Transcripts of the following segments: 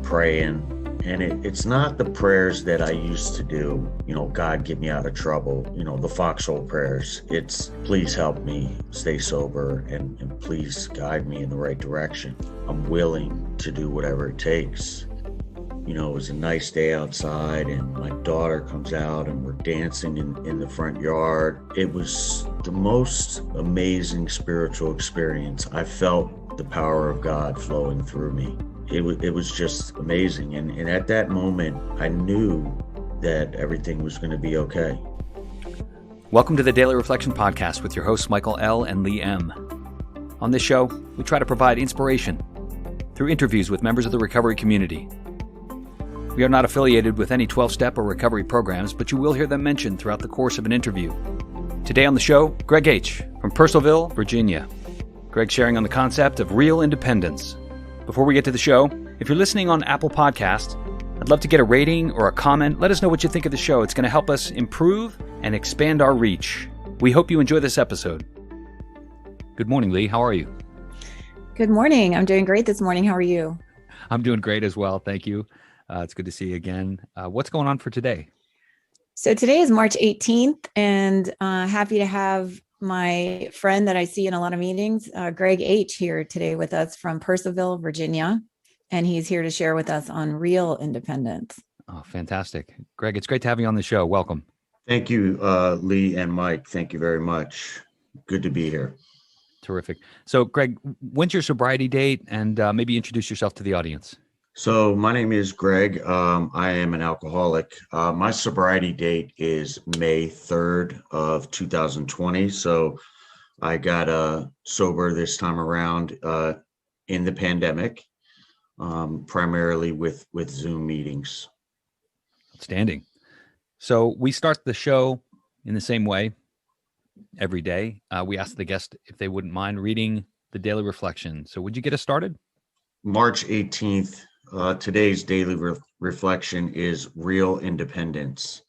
praying. And it's not the prayers that I used to do, God get me out of trouble, the foxhole prayers. It's please help me stay sober and please guide me in the right direction. I'm willing to do whatever it takes. It was a nice day outside and my daughter comes out and we're dancing in the front yard. It was the most amazing spiritual experience. I felt the power of God flowing through me. It was just amazing. And at that moment, I knew that everything was going to be okay. Welcome to the Daily Reflection Podcast with your hosts, Michael L. and Lee M. On this show, we try to provide inspiration through interviews with members of the recovery community. We are not affiliated with any 12-step or recovery programs, but you will hear them mentioned throughout the course of an interview. Today on the show, Greg H. from Purcellville, Virginia. Greg sharing on the concept of real independence. Before we get to the show, if you're listening on Apple Podcasts, I'd love to get a rating or a comment. Let us know what you think of the show. It's going to help us improve and expand our reach. We hope you enjoy this episode. Good morning, Lee. How are you? Good morning. I'm doing great this morning. How are you? I'm doing great as well. Thank you. It's good to see you again. What's going on for today? So today is March 18th, and happy to have my friend that I see in a lot of meetings, Greg H. here today with us from Purcellville, Virginia. And he's here to share with us on real independence. Oh, fantastic. Greg, it's great to have you on the show. Welcome. Thank you, Lee and Mike. Thank you very much. Good to be here. Terrific. So, Greg, when's your sobriety date? And maybe introduce yourself to the audience. So my name is Greg. I am an alcoholic. My sobriety date is May 3rd of 2020. So I got sober this time around in the pandemic, primarily with Zoom meetings. Outstanding. So we start the show in the same way every day. We ask the guest if they wouldn't mind reading the daily reflection. So would you get us started? March 18th. Today's daily reflection is real independence.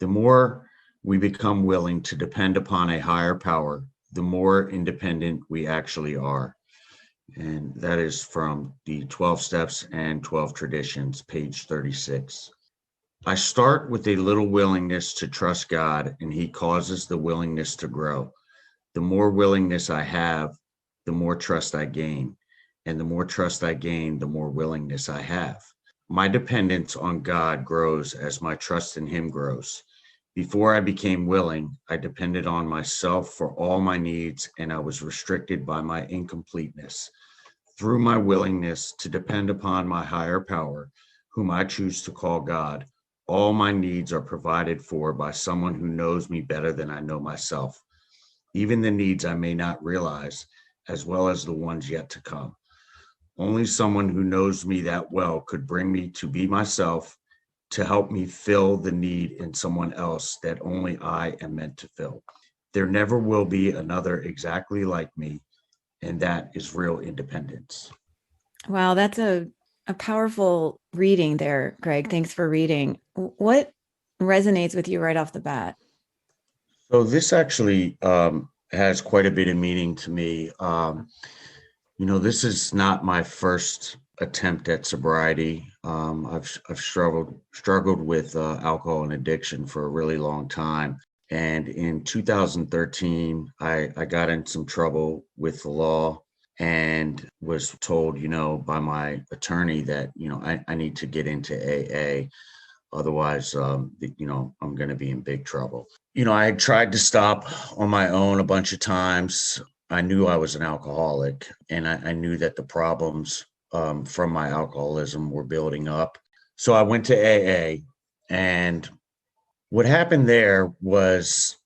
The more we become willing to depend upon a higher power, the more independent we actually are. And that is from the 12 Steps and 12 Traditions, page 36. I start with a little willingness to trust God, and He causes the willingness to grow. The more willingness I have, the more trust I gain. And the more trust I gain, the more willingness I have. My dependence on God grows as my trust in Him grows. Before I became willing, I depended on myself for all my needs, and I was restricted by my incompleteness. Through my willingness to depend upon my higher power, whom I choose to call God, all my needs are provided for by someone who knows me better than I know myself, even the needs I may not realize, as well as the ones yet to come. Only someone who knows me that well could bring me to be myself, to help me fill the need in someone else that only I am meant to fill. There never will be another exactly like me, and that is real independence. Wow, that's a powerful reading there, Greg. Thanks for reading. What resonates with you right off the bat? So this actually has quite a bit of meaning to me. This is not my first attempt at sobriety. I've struggled with alcohol and addiction for a really long time. And in 2013, I got in some trouble with the law and was told, by my attorney that, I need to get into AA. Otherwise, I'm going to be in big trouble. I had tried to stop on my own a bunch of times. I knew I was an alcoholic, and I knew that the problems from my alcoholism were building up. So I went to AA, and what happened there was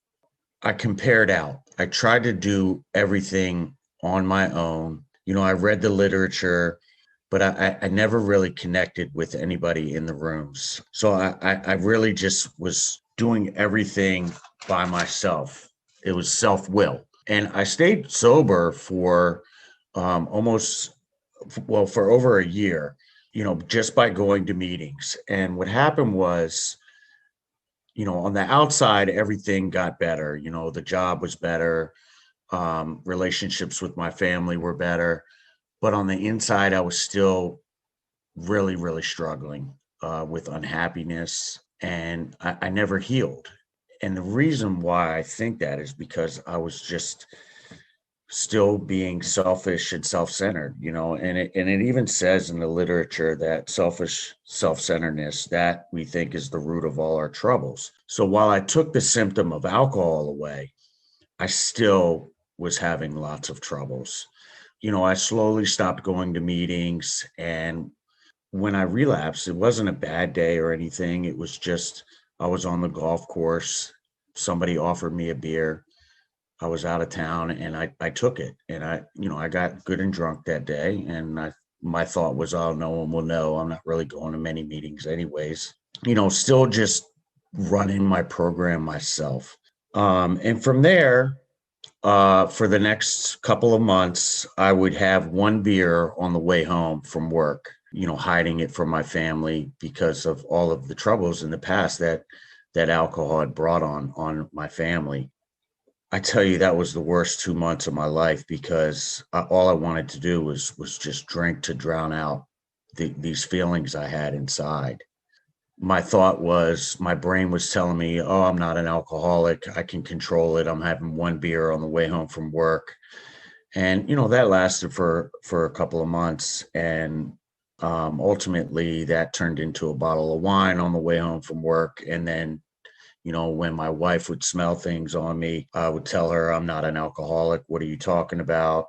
I compared out. I tried to do everything on my own. I read the literature, but I never really connected with anybody in the rooms. So I really just was doing everything by myself. It was self-will. And I stayed sober for for over a year, just by going to meetings. And what happened was, on the outside, everything got better. The job was better. Relationships with my family were better. But on the inside, I was still really, really struggling with unhappiness, and I never healed. And the reason why I think that is because I was just still being selfish and self-centered, and it even says in the literature that selfish self-centeredness, that we think is the root of all our troubles. So while I took the symptom of alcohol away, I still was having lots of troubles. I slowly stopped going to meetings, and when I relapsed, it wasn't a bad day or anything. It was just I was on the golf course, somebody offered me a beer, I was out of town, and I took it, and I got good and drunk that day. And my thought was, oh, no one will know. I'm not really going to many meetings anyways, still just running my program myself. And from there, for the next couple of months, I would have one beer on the way home from work, hiding it from my family because of all of the troubles in the past that alcohol had brought on my family. I tell you, that was the worst 2 months of my life because all I wanted to do was just drink to drown out these feelings I had inside. My thought was, my brain was telling me, oh, I'm not an alcoholic. I can control it. I'm having one beer on the way home from work. And, that lasted for a couple of months. And ultimately, that turned into a bottle of wine on the way home from work. And then when my wife would smell things on me, I would tell her, I'm not an alcoholic. What are you talking about?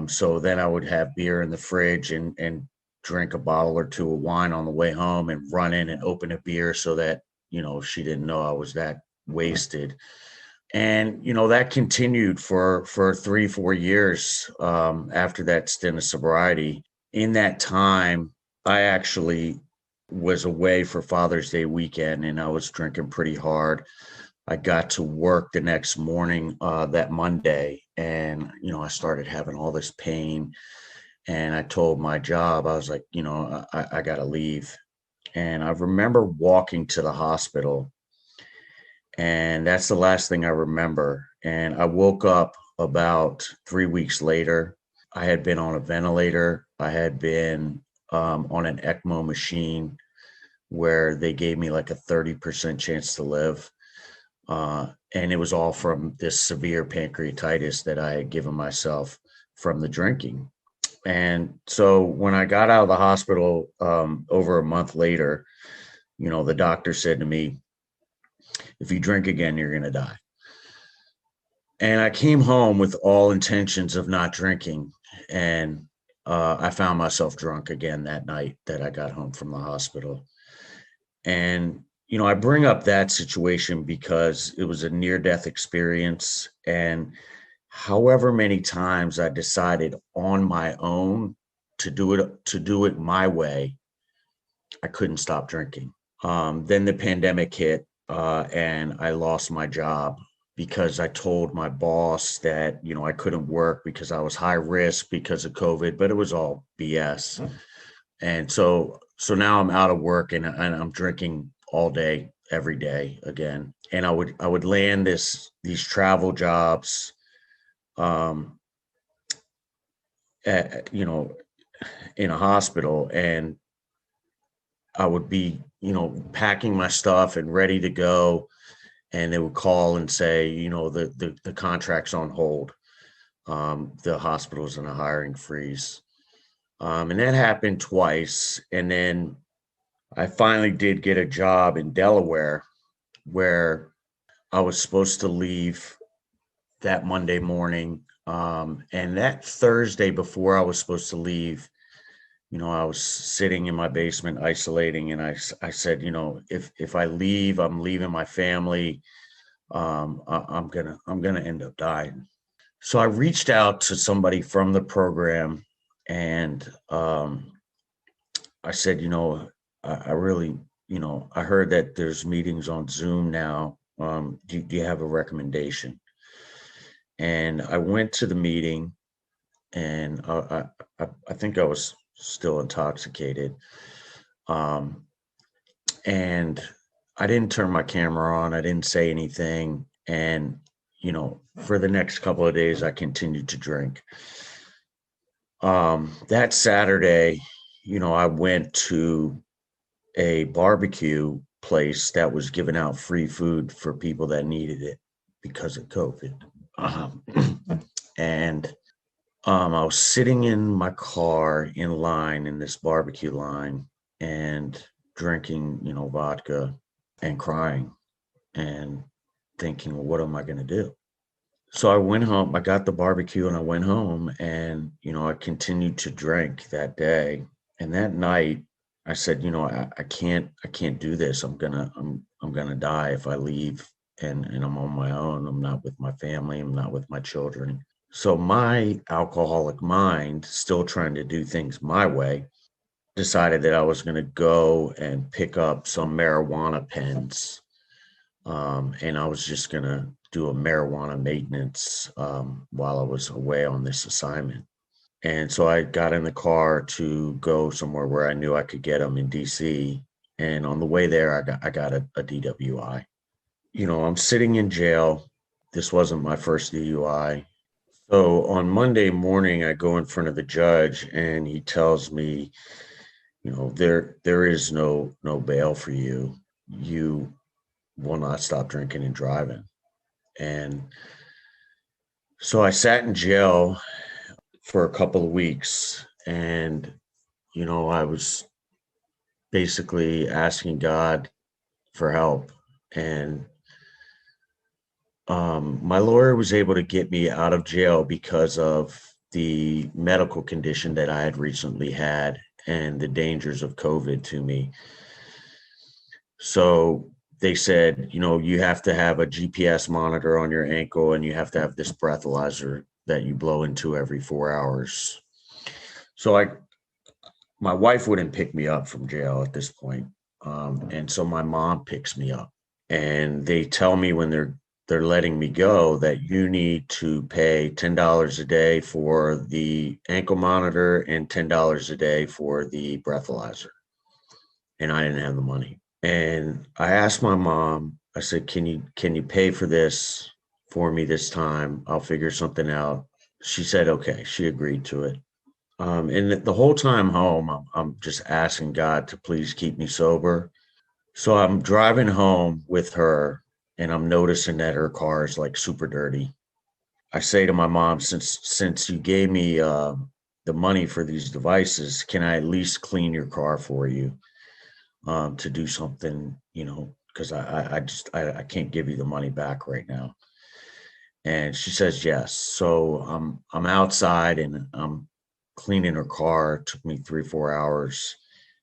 So then I would have beer in the fridge and drink a bottle or two of wine on the way home and run in and open a beer so that, she didn't know I was that wasted. And, that continued for 3-4 years after that stint of sobriety. In that time, I actually was away for Father's Day weekend, and I was drinking pretty hard. I got to work the next morning, that Monday, and, I started having all this pain. And I told my job, I was like, I got to leave. And I remember walking to the hospital, and that's the last thing I remember. And I woke up about 3 weeks later. I had been on a ventilator. I had been on an ECMO machine where they gave me like a 30% chance to live. And it was all from this severe pancreatitis that I had given myself from the drinking. And so when I got out of the hospital over a month later, the doctor said to me, if you drink again, you're going to die. And I came home with all intentions of not drinking. And I found myself drunk again that night that I got home from the hospital. And, I bring up that situation because it was a near-death experience. And however many times I decided on my own to do it my way, I couldn't stop drinking. Then the pandemic hit, and I lost my job because I told my boss that, I couldn't work because I was high risk because of COVID, but it was all BS. And so now I'm out of work, and I'm drinking all day, every day again. And I would land these travel jobs, at, in a hospital, and I would be, packing my stuff and ready to go. And they would call and say, the contract's on hold. The hospital's in a hiring freeze. And that happened twice. And then I finally did get a job in Delaware where I was supposed to leave that Monday morning. And that Thursday before I was supposed to leave, I was sitting in my basement isolating, and I said, if I leave, I'm leaving my family. I'm gonna end up dying. So I reached out to somebody from the program, and I said, I really, I heard that there's meetings on Zoom now. Do you have a recommendation? And I went to the meeting, and I think I was still intoxicated. And I didn't turn my camera on. I didn't say anything. And, for the next couple of days, I continued to drink. That Saturday, I went to a barbecue place that was giving out free food for people that needed it because of COVID. And I was sitting in my car in line in this barbecue line and drinking, vodka and crying and thinking, well, what am I going to do? So I went home, I got the barbecue and I went home and, I continued to drink that day. And that night I said, I can't do this. I'm gonna die if I leave and I'm on my own. I'm not with my family. I'm not with my children. So my alcoholic mind, still trying to do things my way, decided that I was going to go and pick up some marijuana pens. And I was just going to do a marijuana maintenance while I was away on this assignment. And so I got in the car to go somewhere where I knew I could get them in DC. And on the way there, I got a DWI. I'm sitting in jail. This wasn't my first DUI. So on Monday morning, I go in front of the judge and he tells me, there is no bail for you. You will not stop drinking and driving. And so I sat in jail for a couple of weeks and, I was basically asking God for help. And my lawyer was able to get me out of jail because of the medical condition that I had recently had and the dangers of COVID to me. So they said, you have to have a GPS monitor on your ankle and you have to have this breathalyzer that you blow into every 4 hours. So my wife wouldn't pick me up from jail at this point. And so my mom picks me up and they tell me when they're letting me go that you need to pay $10 a day for the ankle monitor and $10 a day for the breathalyzer. And I didn't have the money. And I asked my mom, I said, can you pay for this for me this time? I'll figure something out. She said, okay. She agreed to it. And the whole time home, I'm just asking God to please keep me sober. So I'm driving home with her and I'm noticing that her car is like super dirty. I say to my mom, since you gave me the money for these devices, can I at least clean your car for you to do something, because I can't give you the money back right now. And she says yes. So I'm outside and I'm cleaning her car. It took me 3-4 hours,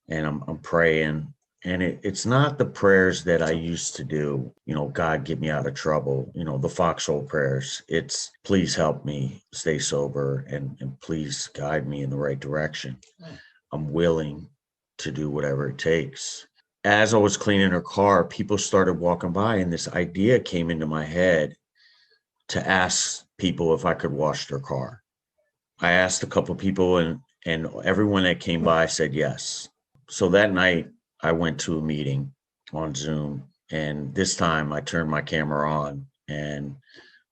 and I'm praying. And it's not the prayers that I used to do, God, get me out of trouble, the foxhole prayers. It's please help me stay sober and please guide me in the right direction. I'm willing to do whatever it takes. As I was cleaning her car, people started walking by and this idea came into my head to ask people if I could wash their car. I asked a couple of people and everyone that came by said yes. So that night I went to a meeting on Zoom, and this time I turned my camera on and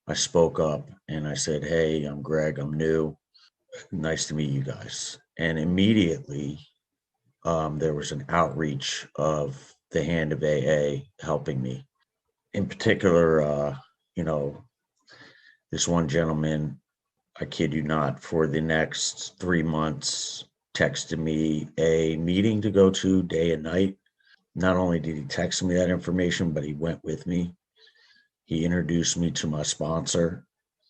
I spoke up and I said, hey, I'm Greg, I'm new. Nice to meet you guys. And immediately there was an outreach of the Hand of AA helping me. In particular, this one gentleman, I kid you not, for the next 3 months, texted me a meeting to go to day and night. Not only did he text me that information, but he went with me. He introduced me to my sponsor.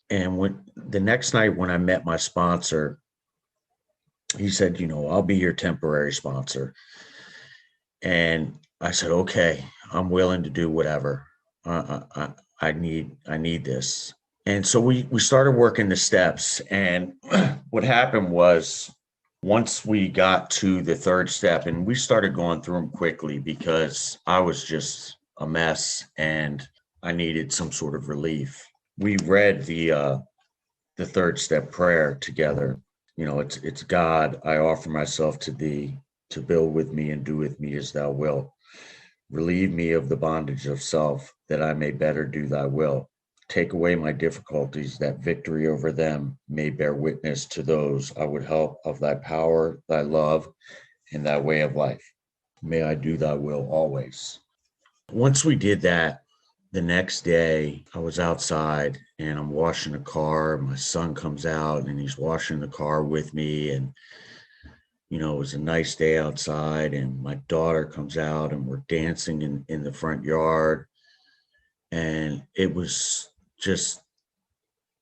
And when the next night when I met my sponsor, he said, I'll be your temporary sponsor. And I said, okay, I'm willing to do whatever. I need this. And so we started working the steps. And what happened was, once we got to the third step, and we started going through them quickly because I was just a mess and I needed some sort of relief. We read the third step prayer together. It's God, I offer myself to thee, to build with me and do with me as thou wilt. Relieve me of the bondage of self, that I may better do thy will. Take away my difficulties, that victory over them may bear witness to those I would help of thy power, thy love, and thy way of life. May I do thy will always. Once we did that, the next day I was outside and I'm washing the car. My son comes out and he's washing the car with me. And, it was a nice day outside, and my daughter comes out and we're dancing in the front yard. And it was just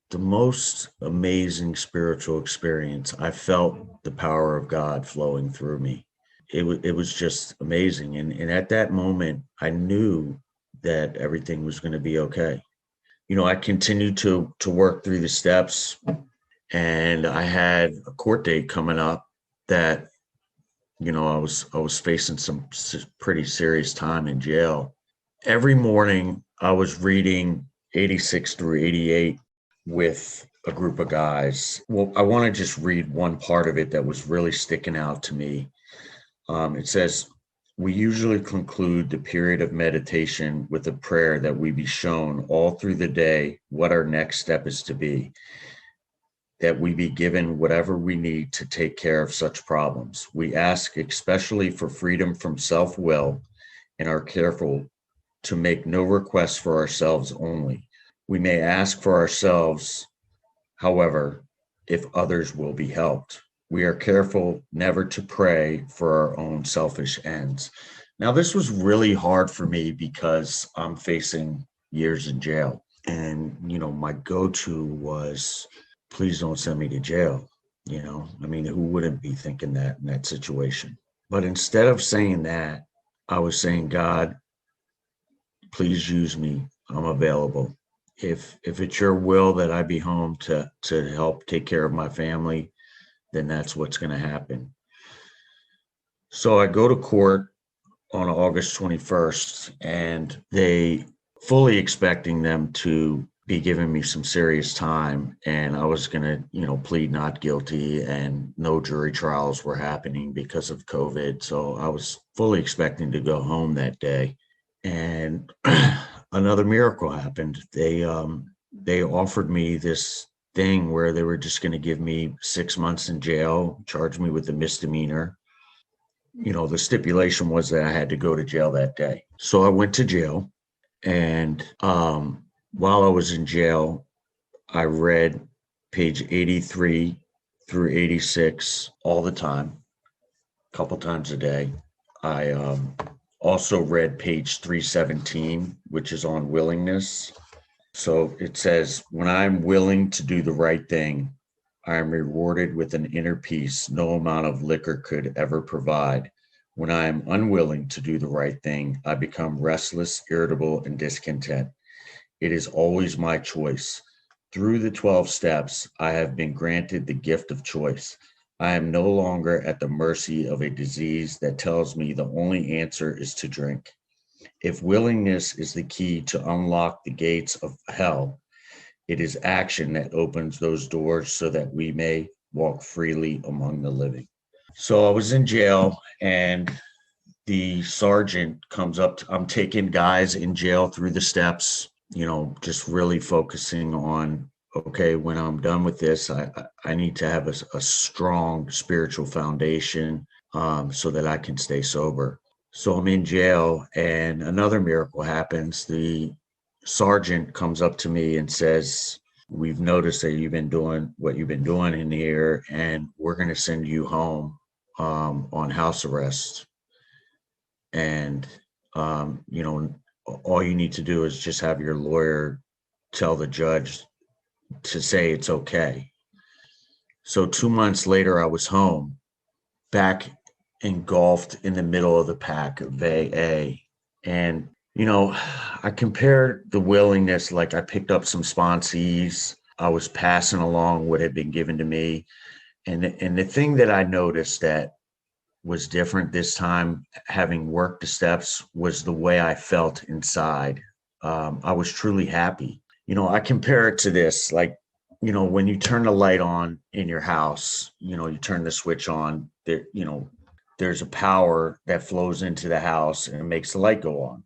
the most amazing spiritual experience. I felt the power of God flowing through me. It was just amazing. And at that moment, I knew that everything was going to be okay. I continued to work through the steps, and I had a court date coming up that, I was facing some pretty serious time in jail. Every morning I was reading 86 through 88 with a group of guys. Well, I want to just read one part of it that was really sticking out to me. It says, we usually conclude the period of meditation with a prayer that we be shown all through the day what our next step is to be, that we be given whatever we need to take care of such problems. We ask especially for freedom from self-will and are careful to make no requests for ourselves only. We may ask for ourselves, however, if others will be helped. We are careful never to pray for our own selfish ends. Now, this was really hard for me because I'm facing years in jail. And, my go-to was, please don't send me to jail. Who wouldn't be thinking that in that situation? But instead of saying that, I was saying, God, please use me. I'm available. If it's your will that I be home to help take care of my family, then that's what's going to happen. So I go to court on August 21st, and they fully expecting them to be giving me some serious time. And I was going to, plead not guilty, and no jury trials were happening because of COVID. So I was fully expecting to go home that day. And another miracle happened. They offered me this thing where they were just going to give me 6 months in jail, charge me with a misdemeanor. The stipulation was that I had to go to jail that day. So I went to jail, and while I was in jail, I read page 83 through 86 all the time, a couple times a day. I also read page 317, which is on willingness. So it says, when I'm willing to do the right thing, I am rewarded with an inner peace no amount of liquor could ever provide. When I am unwilling to do the right thing, I become restless, irritable, and discontent. It is always my choice. Through the 12 steps, I have been granted the gift of choice. I am no longer at the mercy of a disease that tells me the only answer is to drink. If willingness is the key to unlock the gates of hell, it is action that opens those doors so that we may walk freely among the living. So I was in jail, and the sergeant comes up. I'm taking guys in jail through the steps, just really focusing on, okay, when I'm done with this, I need to have a strong spiritual foundation so that I can stay sober. So I'm in jail, and another miracle happens. The sergeant comes up to me and says, we've noticed that you've been doing what you've been doing in here, and we're going to send you home on house arrest. And, all you need to do is just have your lawyer tell the judge to say it's okay. So 2 months later, I was home, back engulfed in the middle of the pack of AA. And, I compared the willingness, like I picked up some sponsees. I was passing along what had been given to me. And the thing that I noticed that was different this time, having worked the steps, was the way I felt inside. I was truly happy. I compare it to this, like, when you turn the light on in your house, you turn the switch on, there, there's a power that flows into the house and it makes the light go on.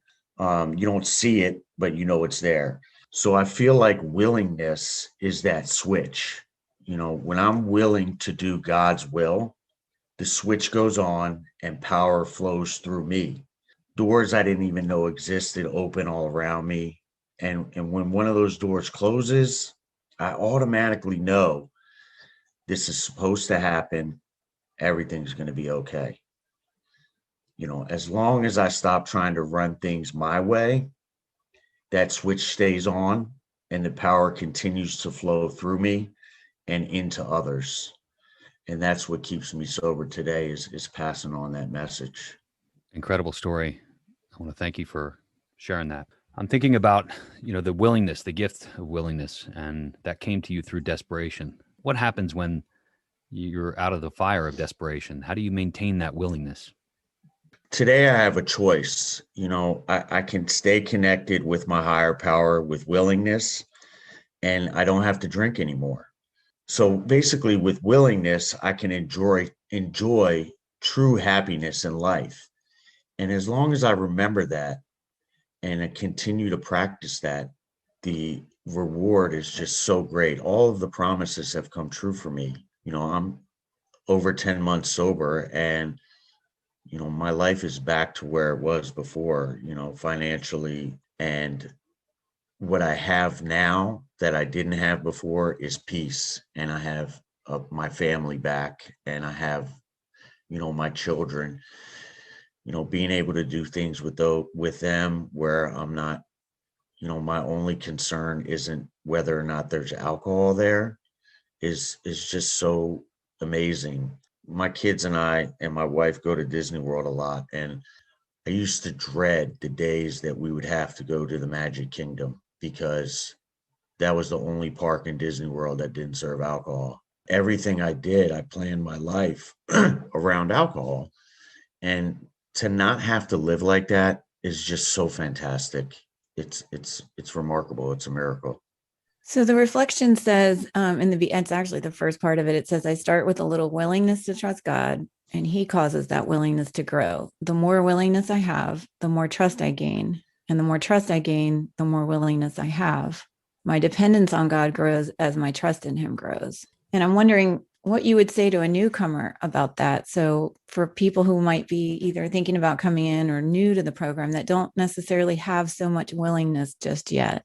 You don't see it, but it's there. So I feel like willingness is that switch. When I'm willing to do God's will, the switch goes on and power flows through me. Doors I didn't even know existed open all around me. And when one of those doors closes, I automatically know this is supposed to happen. Everything's going to be okay. As long as I stop trying to run things my way, that switch stays on and the power continues to flow through me and into others. And that's what keeps me sober today is passing on that message. Incredible story. I want to thank you for sharing that. I'm thinking about, the willingness, the gift of willingness, and that came to you through desperation. What happens when you're out of the fire of desperation? How do you maintain that willingness? Today, I have a choice. I can stay connected with my higher power with willingness, and I don't have to drink anymore. So basically, with willingness, I can enjoy true happiness in life. And as long as I remember that and I continue to practice that, the reward is just so great. All of the promises have come true for me. I'm over 10 months sober, and my life is back to where it was before, financially. And what I have now that I didn't have before is peace. And I have my family back, and I have, my children, being able to do things with them where I'm not, my only concern isn't whether or not there's alcohol there is just so amazing. My kids and I and my wife go to Disney World a lot, and I used to dread the days that we would have to go to the Magic Kingdom because that was the only park in Disney World that didn't serve alcohol. Everything I did, I planned my life around alcohol, and to not have to live like that is just so fantastic. It's remarkable. It's a miracle. So the reflection says, it's actually the first part of it. It says, I start with a little willingness to trust God, and He causes that willingness to grow. The more willingness I have, the more trust I gain. And the more trust I gain, the more willingness I have. My dependence on God grows as my trust in Him grows. And I'm wondering what you would say to a newcomer about that. So for people who might be either thinking about coming in or new to the program that don't necessarily have so much willingness just yet.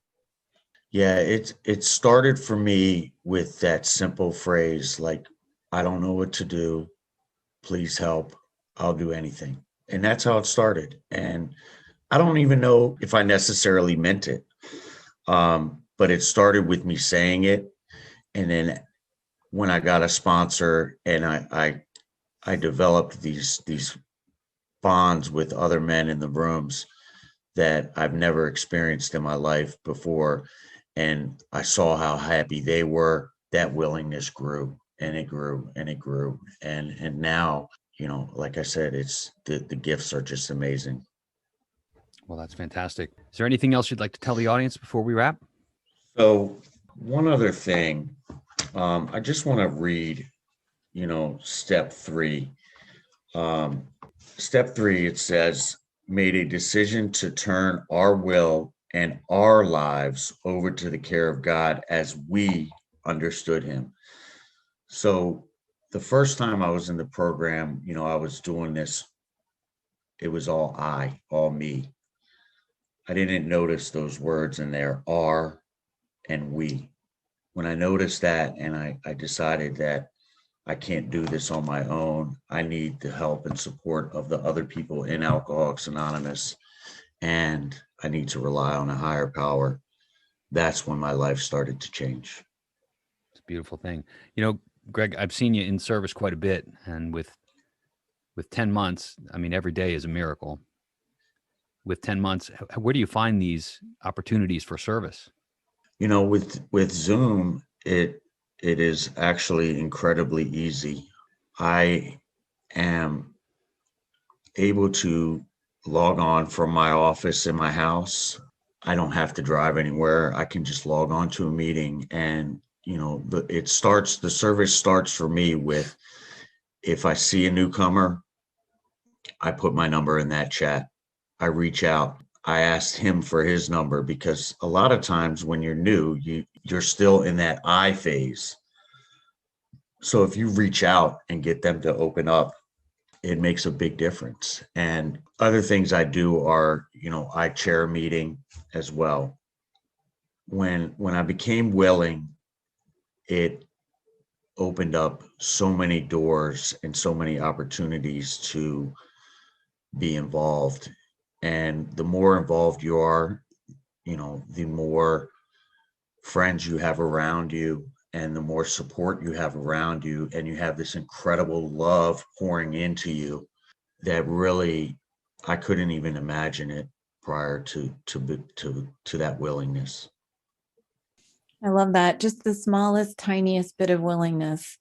Yeah, it started for me with that simple phrase, like, I don't know what to do. Please help. I'll do anything. And that's how it started. And I don't even know if I necessarily meant it. But it started with me saying it. And then when I got a sponsor and I developed these bonds with other men in the rooms that I've never experienced in my life before, and I saw how happy they were, that willingness grew and it grew and it grew. And now, like I said, it's the gifts are just amazing. Well, that's fantastic. Is there anything else you'd like to tell the audience before we wrap? So one other thing, I just want to read, step 3. Step 3, it says, made a decision to turn our will and our lives over to the care of God as we understood Him. So the first time I was in the program, I was doing this. It was all me. I didn't notice those words in there, are and we. When I noticed that and I decided that I can't do this on my own, I need the help and support of the other people in Alcoholics Anonymous, and I need to rely on a higher power. That's when my life started to change. It's a beautiful thing. Greg, I've seen you in service quite a bit, and with 10 months, I mean, every day is a miracle. With 10 months, where do you find these opportunities for service? With Zoom, it is actually incredibly easy. I am able to log on from my office in my house. I don't have to drive anywhere. I can just log on to a meeting, and the service starts for me with, if I see a newcomer, I put my number in that chat. I reach out. I asked him for his number because a lot of times when you're new, you're still in that I phase. So if you reach out and get them to open up, it makes a big difference. And other things I do are, I chair a meeting as well. When I became willing, it opened up so many doors and so many opportunities to be involved. And the more involved you are, the more friends you have around you and the more support you have around you, and you have this incredible love pouring into you that really, I couldn't even imagine it prior to that willingness. I love that. Just the smallest, tiniest bit of willingness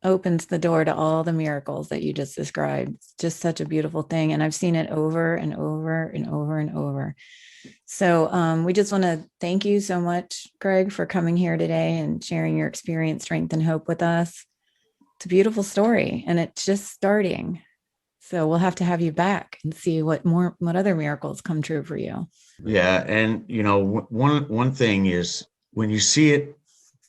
opens the door to all the miracles that you just described. It's just such a beautiful thing. And I've seen it over and over and over and over. So we just want to thank you so much, Greg, for coming here today and sharing your experience, strength, and hope with us. It's a beautiful story, and it's just starting. So we'll have to have you back and see what other miracles come true for you. Yeah. And, one thing is, when you see it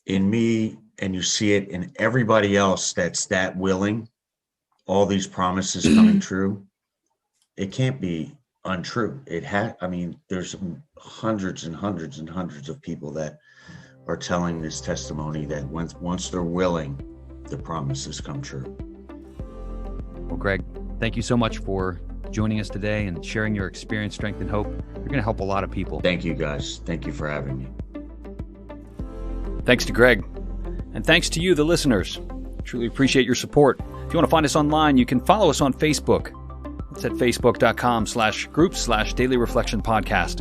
in me and you see it in everybody else that's that willing, all these promises coming true, it can't be untrue. There's hundreds and hundreds and hundreds of people that are telling this testimony that once they're willing, the promises come true. Well, Greg, thank you so much for joining us today and sharing your experience, strength, and hope. You're going to help a lot of people. Thank you, guys. Thank you for having me. Thanks to Greg. And thanks to you, the listeners. Truly appreciate your support. If you want to find us online, you can follow us on Facebook. It's at facebook.com/groups/Daily Reflection Podcast.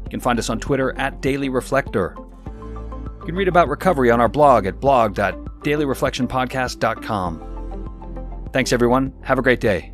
You can find us on Twitter at Daily Reflector. You can read about recovery on our blog at blog.dailyreflectionpodcast.com. Thanks, everyone. Have a great day.